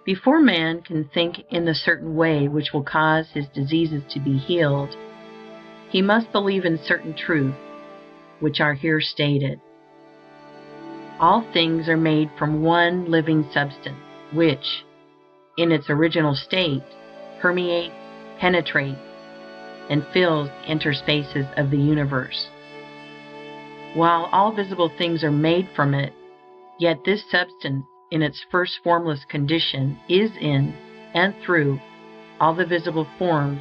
Before man can think in the certain way which will cause his diseases to be healed, he must believe in certain truths, which are here stated. All things are made from one living substance, which, in its original state, permeates, penetrates, and fills the interspaces of the universe. While all visible things are made from it, yet this substance, in its first formless condition, is in and through all the visible forms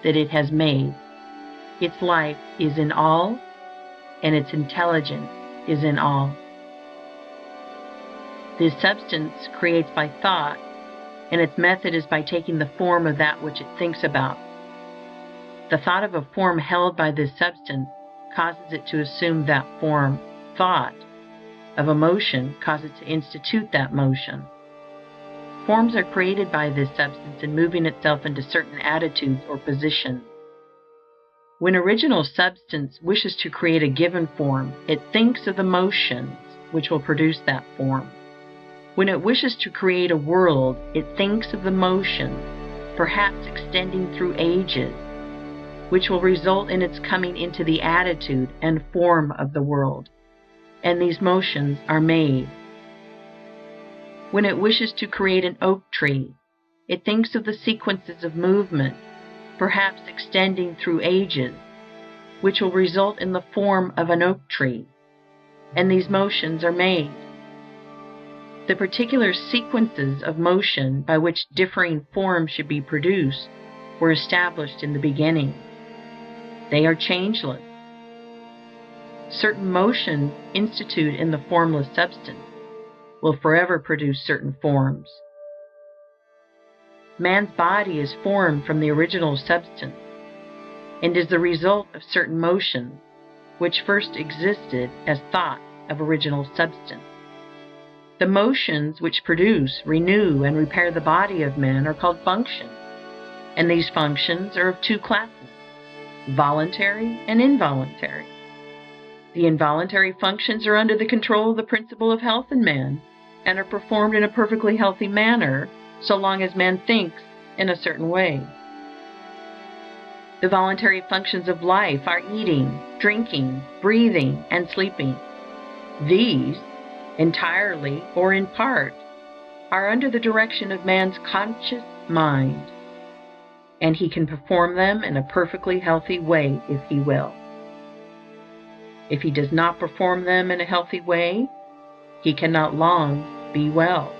that it has made. Its life is in all, and its intelligence is in all. This substance creates by thought, and its method is by taking the form of that which it thinks about. The thought of a form held by this substance causes it to assume that form. Thought of a motion causes it to institute that motion. Forms are created by this substance in moving itself into certain attitudes or positions. When original substance wishes to create a given form, it thinks of the motions which will produce that form. When it wishes to create a world, it thinks of the motions, perhaps extending through ages, which will result in its coming into the attitude and form of the world, and these motions are made. When it wishes to create an oak tree, it thinks of the sequences of movement, perhaps extending through ages, which will result in the form of an oak tree, and these motions are made. The particular sequences of motion by which differing forms should be produced were established in the beginning. They are changeless. Certain motions instituted in the formless substance will forever produce certain forms. Man's body is formed from the original substance and is the result of certain motions which first existed as thought of original substance. The motions which produce, renew, and repair the body of man are called functions, and these functions are of two classes: voluntary and involuntary. The involuntary functions are under the control of the principle of health in man and are performed in a perfectly healthy manner so long as man thinks in a certain way. The voluntary functions of life are eating, drinking, breathing, and sleeping. These, entirely or in part, are under the direction of man's conscious mind, and he can perform them in a perfectly healthy way if he will. If he does not perform them in a healthy way, he cannot long be well.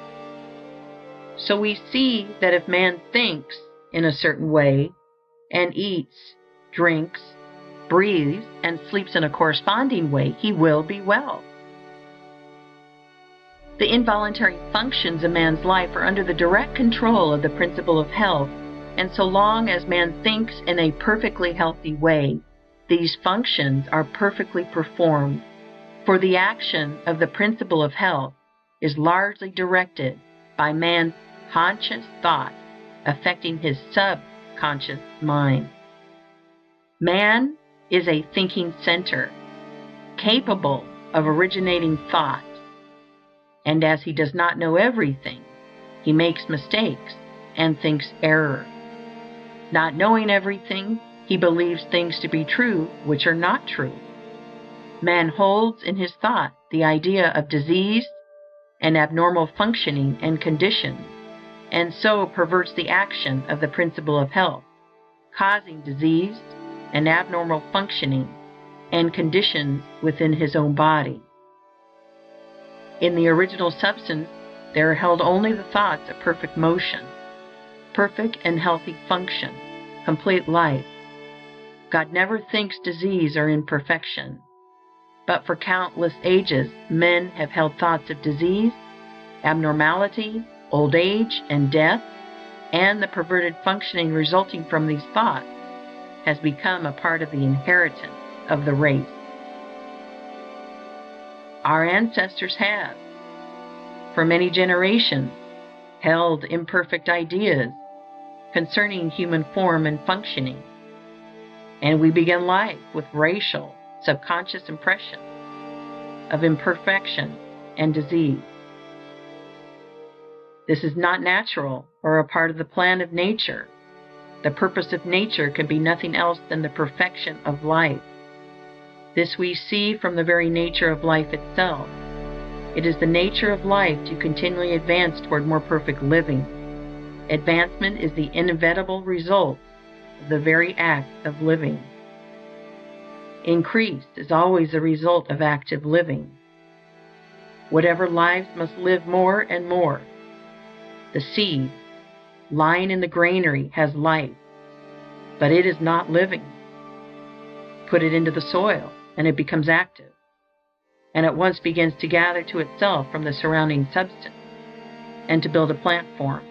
So we see that if man thinks in a certain way, and eats, drinks, breathes, and sleeps in a corresponding way, he will be well. The involuntary functions of man's life are under the direct control of the principle of health, and so long as man thinks in a perfectly healthy way, these functions are perfectly performed, for the action of the principle of health is largely directed by man's conscious thought affecting his subconscious mind. Man is a thinking center, capable of originating thought, and as he does not know everything, he makes mistakes and thinks error. Not knowing everything, he believes things to be true which are not true. Man holds in his thought the idea of disease and abnormal functioning and conditions, and so perverts the action of the principle of health, causing disease and abnormal functioning and conditions within his own body. In the original substance, there are held only the thoughts of perfect motion, perfect and healthy function, complete life. God never thinks disease or imperfection, but for countless ages men have held thoughts of disease, abnormality, old age, and death, and the perverted functioning resulting from these thoughts has become a part of the inheritance of the race. Our ancestors have, for many generations, held imperfect ideas concerning human form and functioning, and we begin life with racial, subconscious impressions of imperfection and disease. This is not natural or a part of the plan of nature. The purpose of nature can be nothing else than the perfection of life. This we see from the very nature of life itself. It is the nature of life to continually advance toward more perfect living. Advancement is the inevitable result of the very act of living. Increase is always the result of active living. Whatever lives must live more and more. The seed lying in the granary has life, but it is not living. Put it into the soil, and it becomes active, and at once begins to gather to itself from the surrounding substance, and to build a plant form.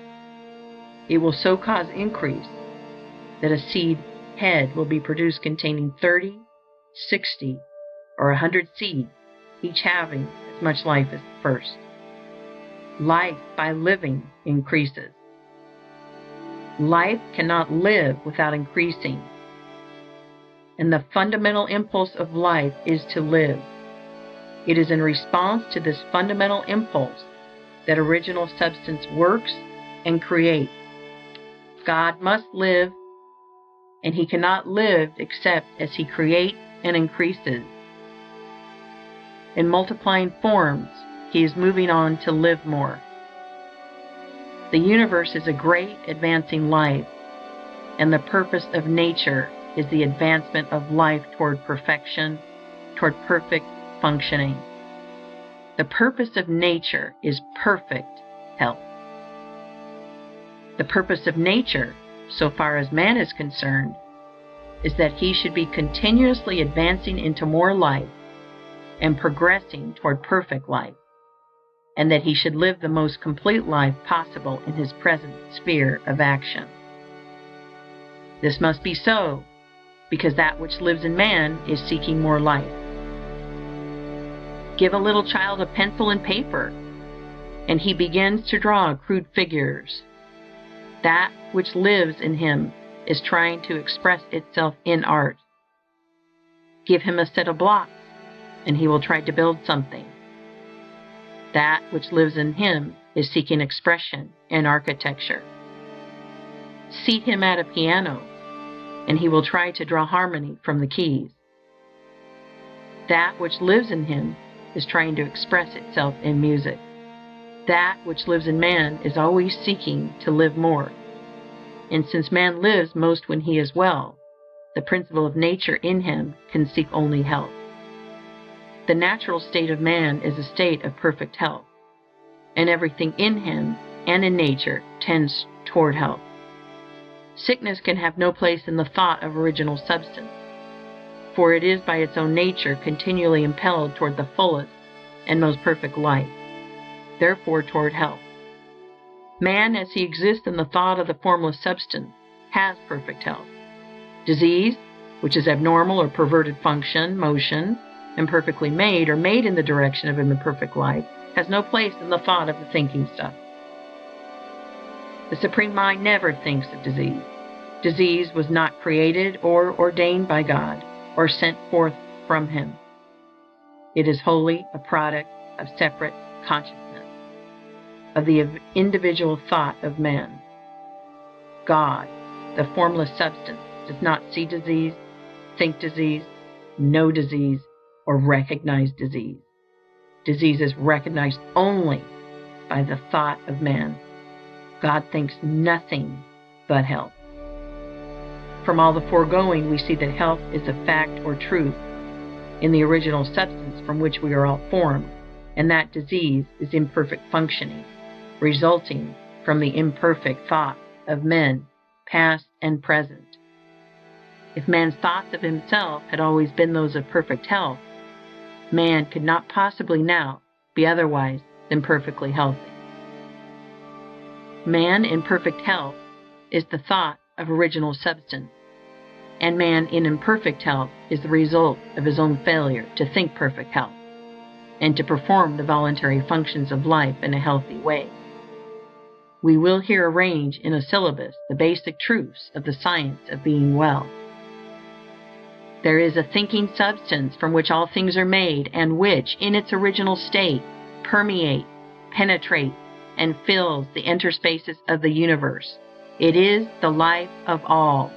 It will so cause increase that a seed head will be produced containing 30, 60, or 100 seeds, each having as much life as the first. Life by living increases. Life cannot live without increasing, and the fundamental impulse of life is to live. It is in response to this fundamental impulse that original substance works and creates. God must live, and He cannot live except as He creates and increases. In multiplying forms, He is moving on to live more. The universe is a great advancing life, and the purpose of nature is the advancement of life toward perfection, toward perfect functioning. The purpose of nature is perfect health. The purpose of nature, so far as man is concerned, is that he should be continuously advancing into more life and progressing toward perfect life, and that he should live the most complete life possible in his present sphere of action. This must be so, because that which lives in man is seeking more life. Give a little child a pencil and paper, and he begins to draw crude figures. That which lives in him is trying to express itself in art. Give him a set of blocks, and he will try to build something. That which lives in him is seeking expression in architecture. Seat him at a piano, and he will try to draw harmony from the keys. That which lives in him is trying to express itself in music. That which lives in man is always seeking to live more. And since man lives most when he is well, the principle of nature in him can seek only health. The natural state of man is a state of perfect health, and everything in him and in nature tends toward health. Sickness can have no place in the thought of original substance, for it is by its own nature continually impelled toward the fullest and most perfect life, therefore toward health. Man, as he exists in the thought of the formless substance, has perfect health. Disease, which is abnormal or perverted function, motion, imperfectly made or made in the direction of an imperfect life, has no place in the thought of the thinking stuff. The Supreme Mind never thinks of disease. Disease was not created or ordained by God or sent forth from Him. It is wholly a product of separate consciousness, of the individual thought of man. God, the formless substance, does not see disease, think disease, know disease, or recognize disease. Disease is recognized only by the thought of man. God thinks nothing but health. From all the foregoing, we see that health is a fact or truth in the original substance from which we are all formed, and that disease is imperfect functioning, resulting from the imperfect thought of men, past and present. If man's thoughts of himself had always been those of perfect health, man could not possibly now be otherwise than perfectly healthy. Man in perfect health is the thought of original substance, and man in imperfect health is the result of his own failure to think perfect health and to perform the voluntary functions of life in a healthy way. We will here arrange in a syllabus the basic truths of the science of being well. There is a thinking substance from which all things are made, and which, in its original state, permeates, penetrates, and fills the interspaces of the universe. It is the life of all.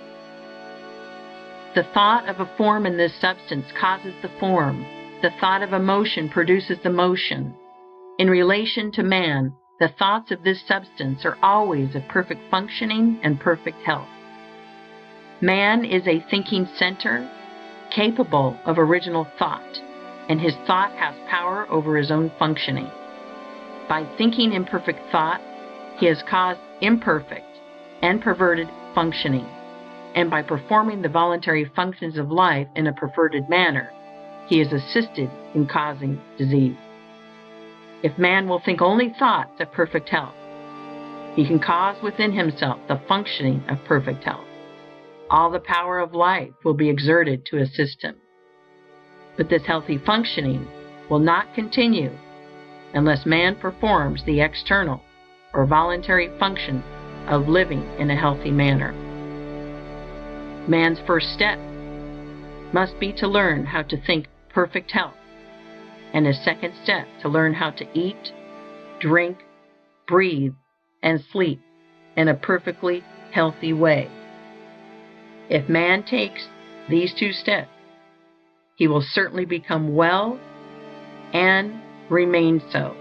The thought of a form in this substance causes the form. The thought of a motion produces the motion. In relation to man, the thoughts of this substance are always of perfect functioning and perfect health. Man is a thinking center, capable of original thought, and his thought has power over his own functioning. By thinking imperfect thought, he has caused imperfect and perverted functioning, and by performing the voluntary functions of life in a perverted manner, he is assisted in causing disease. If man will think only thoughts of perfect health, he can cause within himself the functioning of perfect health. All the power of life will be exerted to assist him. But this healthy functioning will not continue unless man performs the external or voluntary functions of living in a healthy manner. Man's first step must be to learn how to think perfect health, and his second step to learn how to eat, drink, breathe, and sleep in a perfectly healthy way. If man takes these two steps, he will certainly become well and remain so.